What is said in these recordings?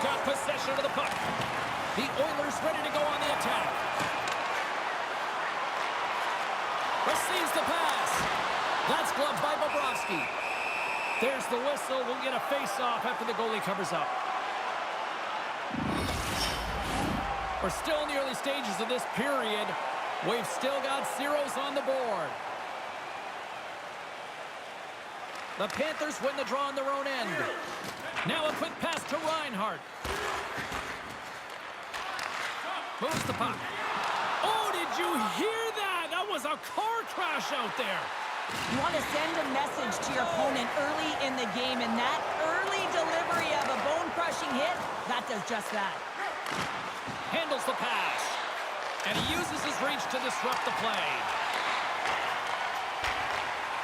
got possession of the puck. The Oilers ready to go on the attack. Receives the pass. That's gloved by Bobrovsky. There's the whistle. We'll get a face-off after the goalie covers up. We're still in the early stages of this period. We've still got zeros on the board. The Panthers win the draw on their own end. Now a quick pass to Reinhart. Moves the puck. Oh, did you hear that? That was a car crash out there. You want to send a message to your opponent early in the game, and that early delivery of a bone-crushing hit, that does just that. Handles the pass. And he uses his reach to disrupt the play.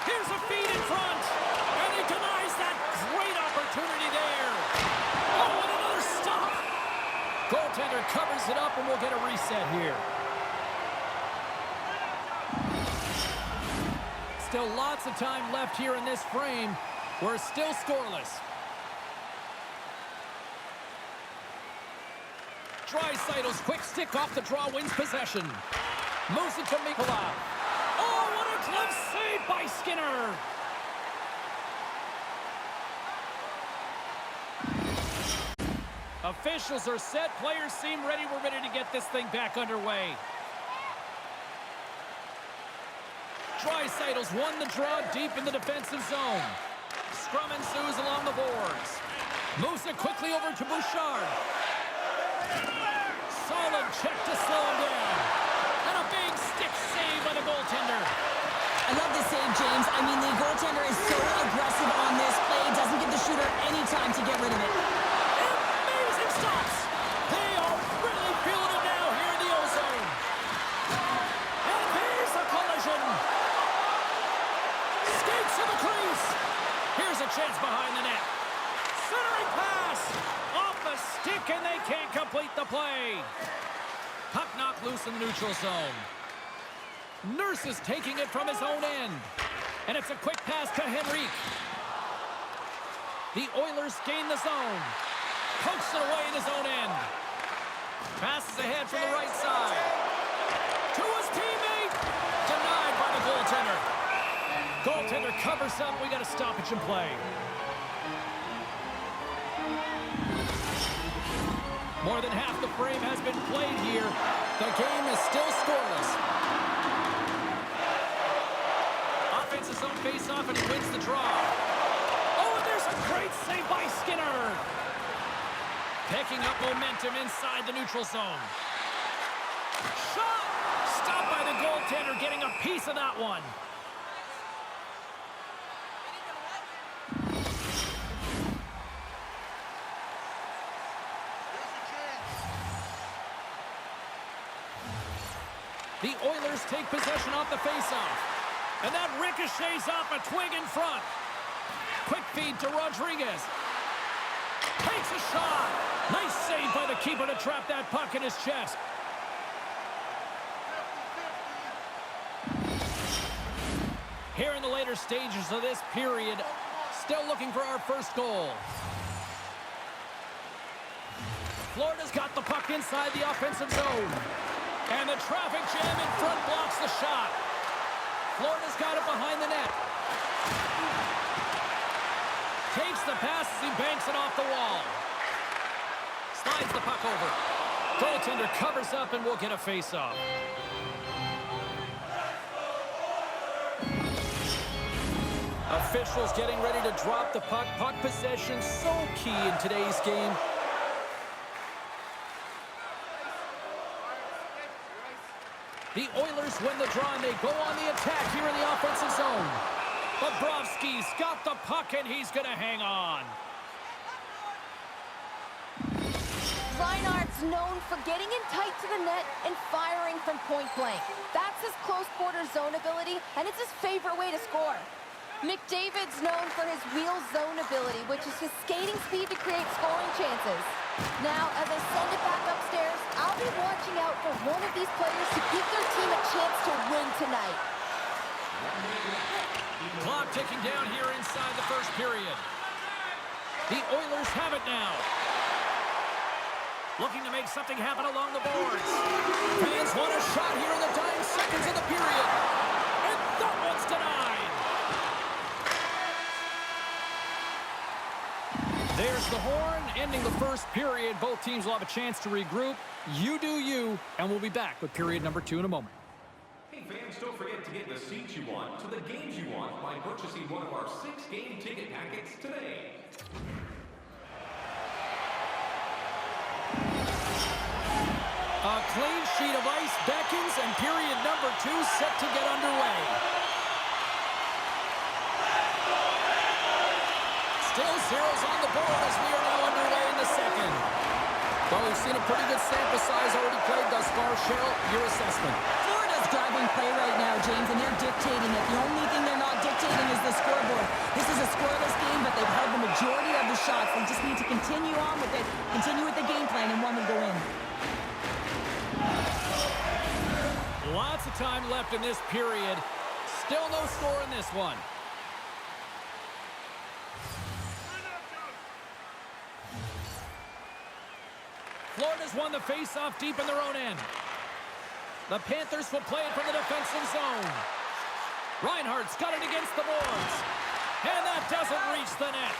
Here's a feed in front. And he denies that great opportunity there. Oh, and another stop. Goaltender covers it up, and we'll get a reset here. Still lots of time left here in this frame. We're still scoreless. Draisaitl's quick stick off the draw wins possession. Moves it to Mikula. Oh, what a glove save by Skinner. Officials are set. Players seem ready. We're ready to get this thing back underway. Draisaitl's won the draw deep in the defensive zone. Scrum ensues along the boards. Moves it quickly over to Bouchard. Solid check to slow him down. And a big stick save by the goaltender. I love this save, James. I mean, the goaltender is so aggressive on this play. Doesn't give the shooter any time to get rid of it. Amazing stops. They are really feeling it now here in the O-zone. And here's the collision. Skates to the crease. Here's a chance behind the net. Centering pass. Off the stick, and they can't complete the play. Puck knocked loose in the neutral zone. Nurse is taking it from his own end. And it's a quick pass to Henrique. The Oilers gain the zone. Pokes it away in his own end. Passes ahead from the right side. To his teammate. Denied by the goaltender. Goaltender covers up. We got a stoppage in play. More than half the frame has been played here. The game is still scoreless. Offensive zone face-off, and he wins the draw. Oh, and there's a great save by Skinner. Picking up momentum inside the neutral zone. Shot! Stopped by the goaltender, getting a piece of that one. The Oilers take possession off the faceoff. And that ricochets off a twig in front. Quick feed to Rodriguez. Takes a shot. Nice save by the keeper to trap that puck in his chest. Here in the later stages of this period, still looking for our first goal. Florida's got the puck inside the offensive zone. And the traffic jam in front blocks the shot. Florida's got it behind the net. Takes the pass as he banks it off the wall. Slides the puck over. Goaltender covers up, and we'll get a face-off. Officials getting ready to drop the puck. Puck possession so key in today's game. The Oilers win the draw, and they go on the attack here in the offensive zone. Bobrovsky's got the puck, and he's going to hang on. Reinhart's known for getting in tight to the net and firing from point blank. That's his close-quarter zone ability, and it's his favorite way to score. McDavid's known for his wheel zone ability, which is his skating speed to create scoring chances. Now, as I send it back upstairs, I'll be watching out for one of these players to give their team a chance to win tonight. Clock ticking down here inside the first period. The Oilers have it now. Looking to make something happen along the boards. Fans want a shot here in the dying seconds of the period. And that one's denied. There's the horn, ending the first period. Both teams will have a chance to regroup. You do you, and we'll be back with period number 2 in a moment. Hey fans, don't forget to get the seats you want to the games you want by purchasing one of our 6-game ticket packets today. A clean sheet of ice beckons, and period number 2 set to get underway. Still zeros on the board as we are now underway in the second. Well, we've seen a pretty good sample size already played thus far. Cheryl, your assessment. Florida's driving play right now, James, and they're dictating it. The only thing they're not dictating is the scoreboard. This is a scoreless game, but they've held the majority of the shots. They just need to continue on with it, continue with the game plan, and one will go in. Lots of time left in this period. Still no score in this one. Florida's won the face-off deep in their own end. The Panthers will play it from the defensive zone. Reinhardt's got it against the boards. And that doesn't reach the net.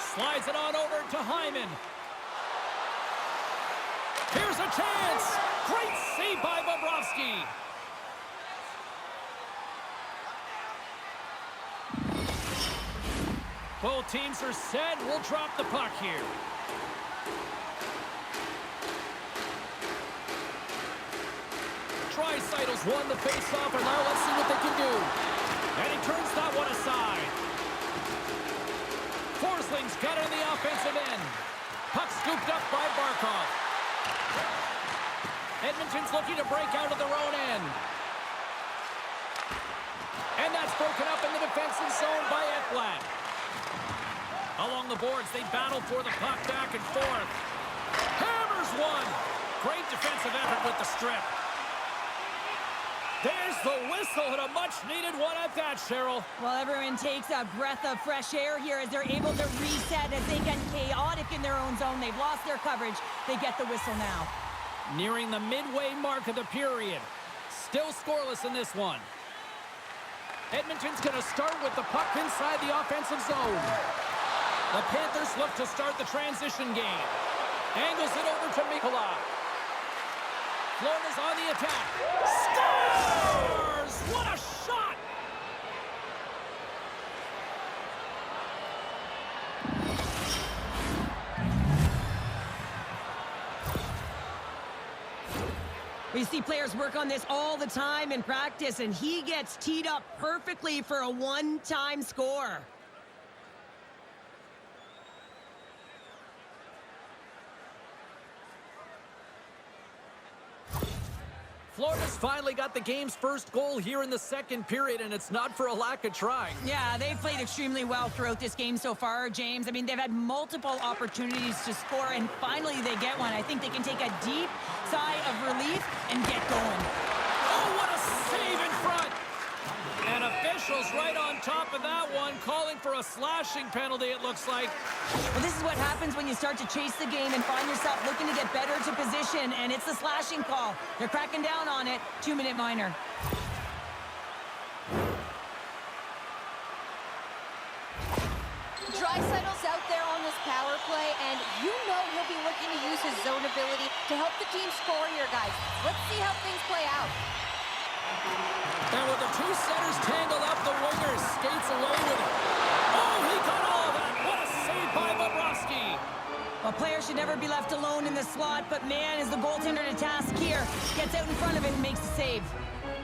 Slides it on over to Hyman. Here's a chance. Great save by Bobrovsky. Both teams are set. We'll drop the puck here. Draisaitl's won the face-off, and now let's see what they can do. And he turns that one aside. Forsling's got it on the offensive end. Puck scooped up by Barkov. Edmonton's looking to break out of their own end. And that's broken up in the defensive zone by Ekblad. Along the boards, they battle for the puck back and forth. Hammers one. Great defensive effort with the strip. There's the whistle, and a much-needed one at that, Cheryl. Well, everyone takes a breath of fresh air here as they're able to reset as they get chaotic in their own zone. They've lost their coverage. They get the whistle now. Nearing the midway mark of the period. Still scoreless in this one. Edmonton's going to start with the puck inside the offensive zone. The Panthers look to start the transition game. Angles it over to Mikula. Florida's on the attack. Scores! What a shot! We see players work on this all the time in practice, and he gets teed up perfectly for a one-time score. Florida's finally got the game's first goal here in the second period, and it's not for a lack of trying. Yeah, they've played extremely well throughout this game so far, James. I mean, they've had multiple opportunities to score, and finally they get one. I think they can take a deep sigh of relief and get going. Oh, what a save in front! And officials right on top of that one, calling for a slashing penalty, it looks like. Well, this is what happens when you start to chase the game and find yourself looking to get better to position, and it's the slashing call. They're cracking down on it. 2-minute minor. Draisaitl's out there on this power play, and you know he'll be looking to use his zone ability to help the team score here, guys. Let's see how things play out. And with the two centers tangled up, the winger skates away with it. Oh, he got all of that. What a save by Bobrovsky. Well, players should never be left alone in the slot, but man, is the goaltender to task here. Gets out in front of it and makes the save.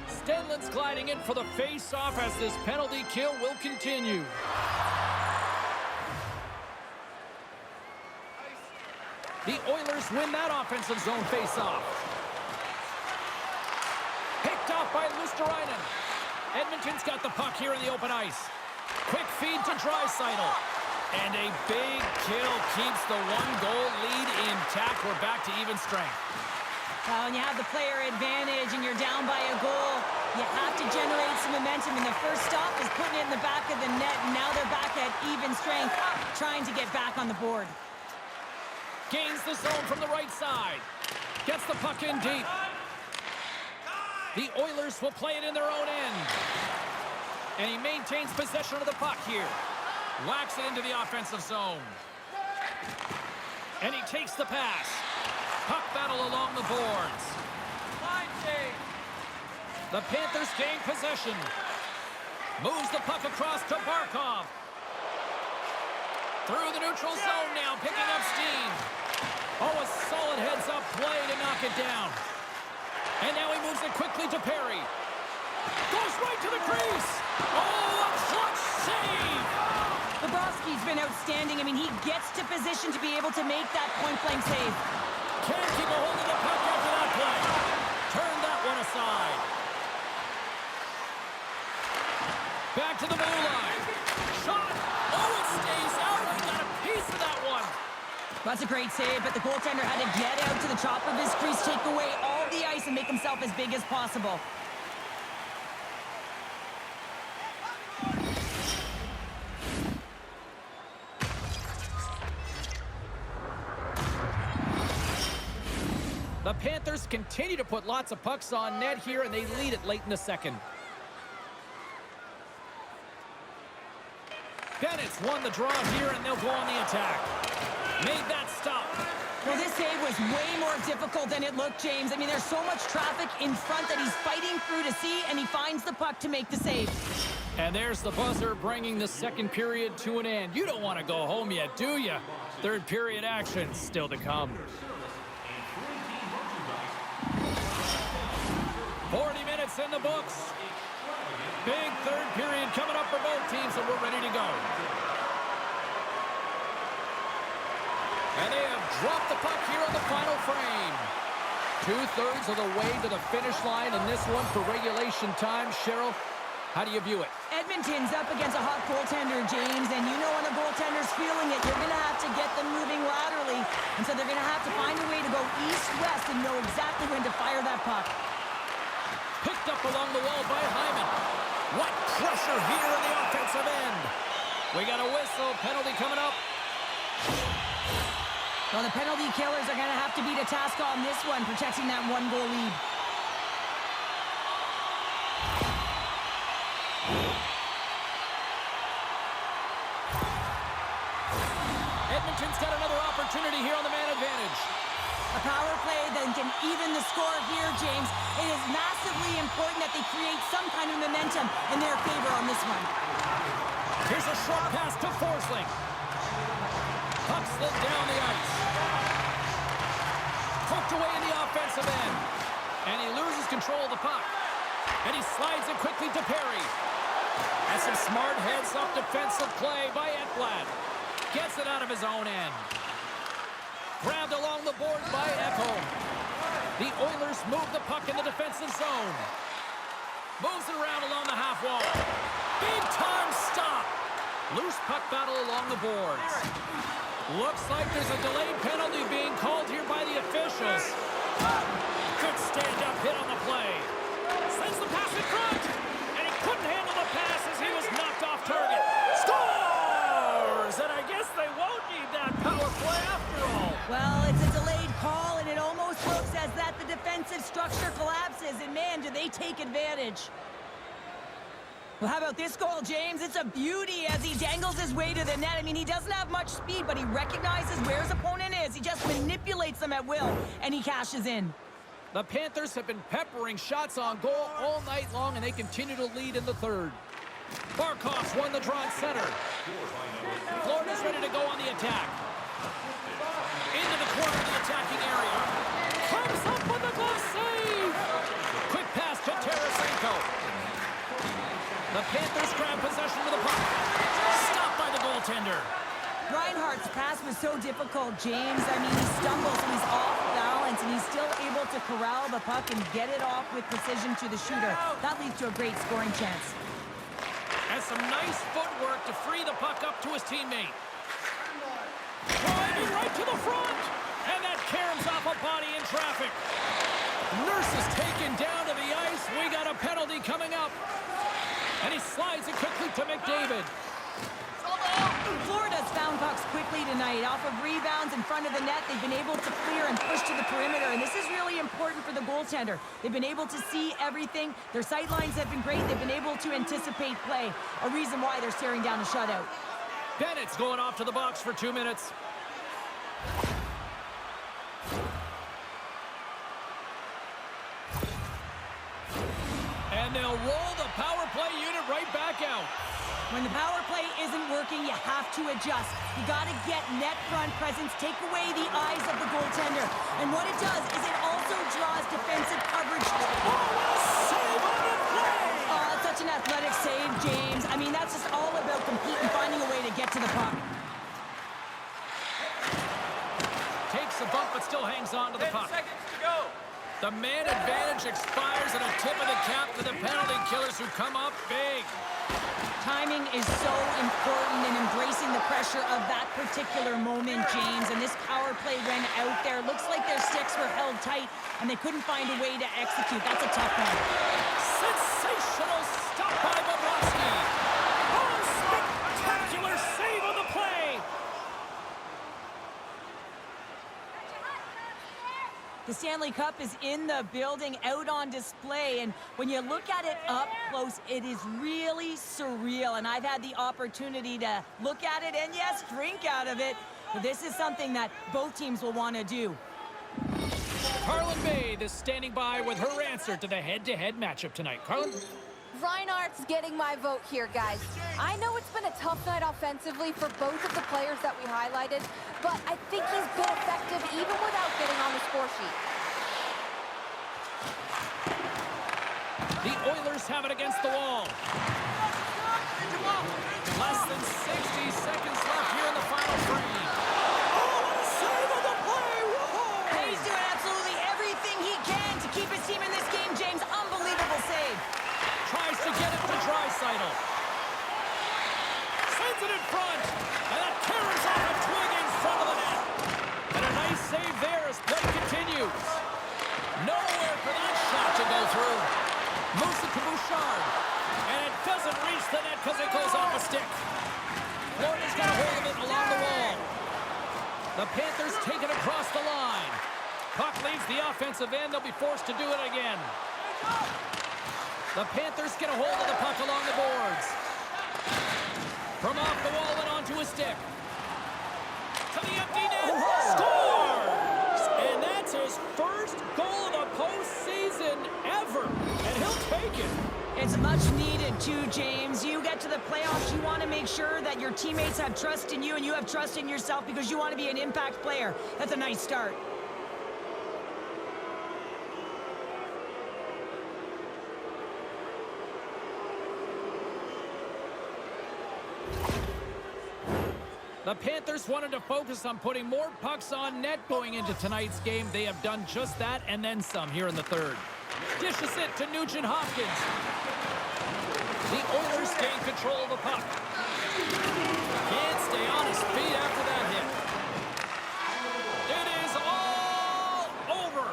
Stenlin's gliding in for the face-off as this penalty kill will continue. The Oilers win that offensive zone face-off. Picked off by Luosterainen. Edmonton's got the puck here in the open ice. Quick feed to Draisaitl. And a big kill keeps the one-goal lead intact. We're back to even strength. Well, when you have the player advantage and you're down by a goal, you have to generate some momentum. And the first stop is putting it in the back of the net. And now they're back at even strength, trying to get back on the board. Gains the zone from the right side. Gets the puck in deep. The Oilers will play it in their own end. And he maintains possession of the puck here. Whacks it into the offensive zone. And he takes the pass. Puck battle along the boards. The Panthers gain possession. Moves the puck across to Barkov. Through the neutral zone now, picking up steam. Oh, a solid heads-up play to knock it down. And now he moves it quickly to Perry. Goes right to the crease. Oh, a clutch save. Bobrovsky's been outstanding. I mean, he gets to position to be able to make that point-blank save. Can't keep a hold of the puck after that play. Turn that one aside. Back to the blue line. Shot. Oh, it stays out. He got a piece of that one. That's a great save, but the goaltender had to get out to the top of his crease, take away all the ice, and make himself as big as possible. The Panthers continue to put lots of pucks on net here, and they lead it late in the second. Bennett's won the draw here, and they'll go on the attack. Made that stop. Well, this save was way more difficult than it looked, James. I mean, there's so much traffic in front that he's fighting through to see, and he finds the puck to make the save. And there's the buzzer bringing the second period to an end. You don't want to go home yet, do you? Third period action still to come. 40 minutes in the books. Big third period coming up for both teams, and we're ready to go. And they have dropped the puck here on the final frame. 2/3 of the way to the finish line in this one for regulation time. Cheryl, how do you view it? Edmonton's up against a hot goaltender, James, and you know when a goaltender's feeling it, you're going to have to get them moving laterally. And so they're going to have to find a way to go east-west and know exactly when to fire that puck. Picked up along the wall by Hyman. What pressure here in the offensive end. We got a whistle. Penalty coming up. Well, the penalty killers are going to have to beat a task on this one, protecting that one-goal lead. Edmonton's got another opportunity here on the man advantage. A power play that can even the score here, James. It is massively important that they create some kind of momentum in their favor on this one. Here's a short pass to Forsling. Puck slid down the ice. Poked away in the offensive end. And he loses control of the puck. And he slides it quickly to Perry. That's some smart heads-up defensive play by Ekblad. Gets it out of his own end. Grabbed along the board by Ekholm. The Oilers move the puck in the defensive zone. Moves it around along the half wall. Big-time stop. Loose puck battle along the boards. Looks like there's a delayed penalty being called here by the officials. Good stand-up hit on the play. Sends the pass in front. And he couldn't handle the pass as he was knocked off target. Scores! And I guess they won't need that power play after all. Well, it's a delayed call, and it almost looks as that the defensive structure collapses. And, man, do they take advantage. Well, how about this goal, James? It's a beauty as he dangles his way to the net. I mean, he doesn't have much speed, but he recognizes where his opponent is. He just manipulates them at will, and he cashes in. The Panthers have been peppering shots on goal all night long, and they continue to lead in the third. Barkov's won the draw at center. Florida's ready to go on the attack. Into the corner of the attacking area. Comes up with a glove save. Quick pass to Tarasenko. The Panthers grab possession of the puck. Stopped by the goaltender. Reinhardt's pass was so difficult, James. I mean, he stumbles and he's off balance, and he's still able to corral the puck and get it off with precision to the shooter. That leads to a great scoring chance. And some nice footwork to free the puck up to his teammate. Driving right to the front. And that caroms off a body in traffic. Nurse is taken down to the ice. We got a penalty coming up. And he slides it quickly to McDavid. Florida's found pucks quickly tonight. Off of rebounds in front of the net, they've been able to clear and push to the perimeter, and this is really important for the goaltender. They've been able to see everything. Their sight lines have been great. They've been able to anticipate play, a reason why they're staring down a shutout. Bennett's going off to the box for 2 minutes. And they'll roll the power play unit right back out. When the power play isn't working, you have to adjust. You got to get net front presence, take away the eyes of the goaltender. And what it does is it also draws defensive coverage. Oh, what a save on the play! Oh, that's such an athletic save, James. I mean, that's just all about competing, finding a way to get to the puck. Takes a bump, but still hangs on to the puck. 10 seconds to go. The man advantage expires and a tip of the cap to the penalty killers who come up big. Timing is so important in embracing the pressure of that particular moment, James. And this power play went out there. Looks like their sticks were held tight, and they couldn't find a way to execute. That's a tough one. Sensational stop by Bobrovsky. Oh, spectacular save on the play. The Stanley Cup is in the building, out on display, and when you look at it up close, it is really surreal. And I've had the opportunity to look at it and, yes, drink out of it. But this is something that both teams will want to do. Carlin Bay is standing by with her answer to the head-to-head matchup tonight. Carlin? Reinhart's getting my vote here, guys. I know it's been a tough night offensively for both of the players that we highlighted, but I think he's been effective even without getting on the score sheet. The Oilers have it against the wall. Less than 60 seconds left here in the final frame. Oh, what a save on the play! Whoa! He's doing absolutely everything he can to keep his team in this game, James. Unbelievable save. Tries to get it to Draisaitl. Sends it in front. And that carries off a twig in front of the net. And a nice save there as play continues. Nowhere for that shot to go through. Moves it to Bouchard. And it doesn't reach the net because it goes off a stick. Florida's got a hold of it along the wall. The Panthers take it across the line. Puck leaves the offensive end. They'll be forced to do it again. The Panthers get a hold of the puck along the boards. From off the wall and onto a stick. To the empty net. Scores! And that's his first goal of the postseason ever. And he'll take it. It's much needed too, James. You get to the playoffs, you want to make sure that your teammates have trust in you and you have trust in yourself because you want to be an impact player. That's a nice start. The Panthers wanted to focus on putting more pucks on net going into tonight's game. They have done just that and then some here in the third. Dishes it to Nugent-Hopkins. The Oilers gain control of the puck. Can't stay on his feet after that hit. It is all over.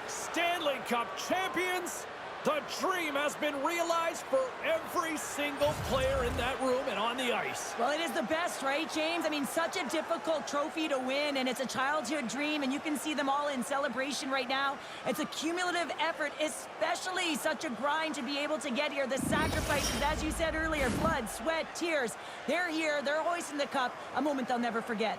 Stanley Cup champions. The dream has been realized for every single player in that room and on the ice. Well, it is the best, right, James? I mean, such a difficult trophy to win, and it's a childhood dream, and you can see them all in celebration right now. It's a cumulative effort, especially such a grind to be able to get here. The sacrifices, as you said earlier, blood, sweat, tears. They're here, they're hoisting the cup, a moment they'll never forget.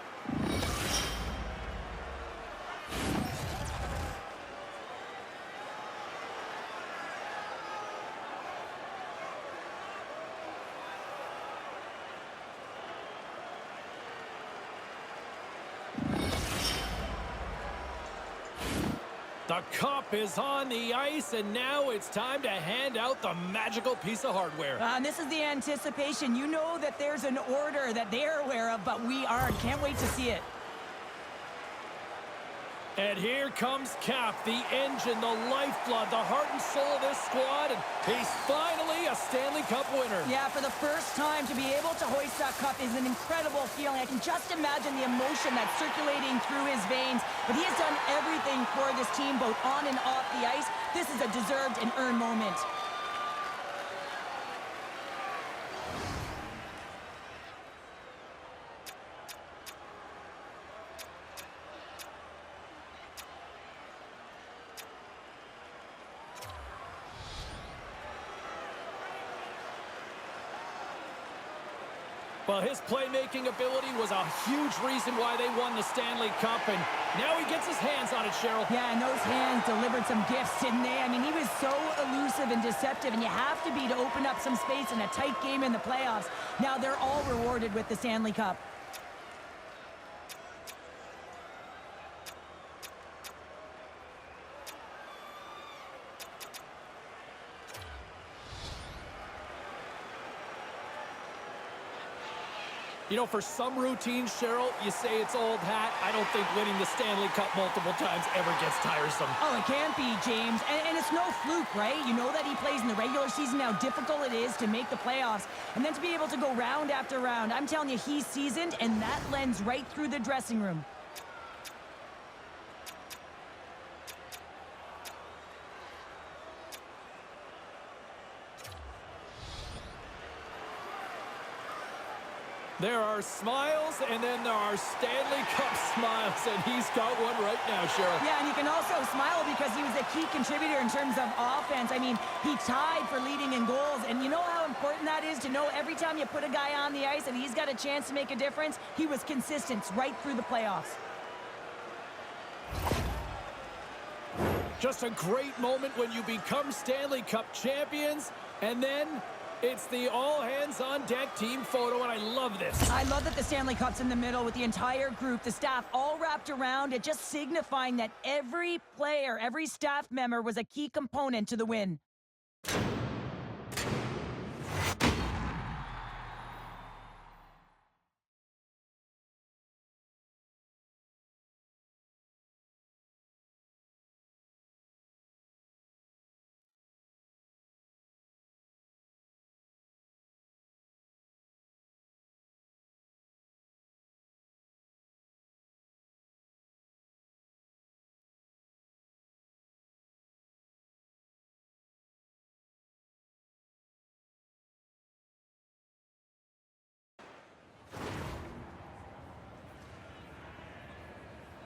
The cup is on the ice, and now it's time to hand out the magical piece of hardware. And this is the anticipation. You know that there's an order that they're aware of, but we aren't. Can't wait to see it. And here comes Cap, the engine, the lifeblood, the heart and soul of this squad, and he's finally a Stanley Cup winner. Yeah, for the first time to be able to hoist that cup is an incredible feeling. I can just imagine the emotion that's circulating through his veins, but he has done everything for this team, both on and off the ice. This is a deserved and earned moment. Well, his playmaking ability was a huge reason why they won the Stanley Cup, and now he gets his hands on it, Cheryl. Yeah, and those hands delivered some gifts, didn't they? I mean, he was so elusive and deceptive, and you have to be to open up some space in a tight game in the playoffs. Now they're all rewarded with the Stanley Cup. You know, for some routines, Cheryl, you say it's old hat. I don't think winning the Stanley Cup multiple times ever gets tiresome. Oh, it can't be, James. And it's no fluke, right? You know that he plays in the regular season, how difficult it is to make the playoffs. And then to be able to go round after round. I'm telling you, he's seasoned, and that lends right through the dressing room. There are smiles, and then there are Stanley Cup smiles, and he's got one right now, Cheryl. Yeah, and you can also smile because he was a key contributor in terms of offense. I mean, he tied for leading in goals, and you know how important that is to know every time you put a guy on the ice and he's got a chance to make a difference? He was consistent right through the playoffs. Just a great moment when you become Stanley Cup champions, and then it's the all-hands-on-deck team photo, and I love this. I love that the Stanley Cup's in the middle with the entire group, the staff all wrapped around it, just signifying that every player, every staff member was a key component to the win.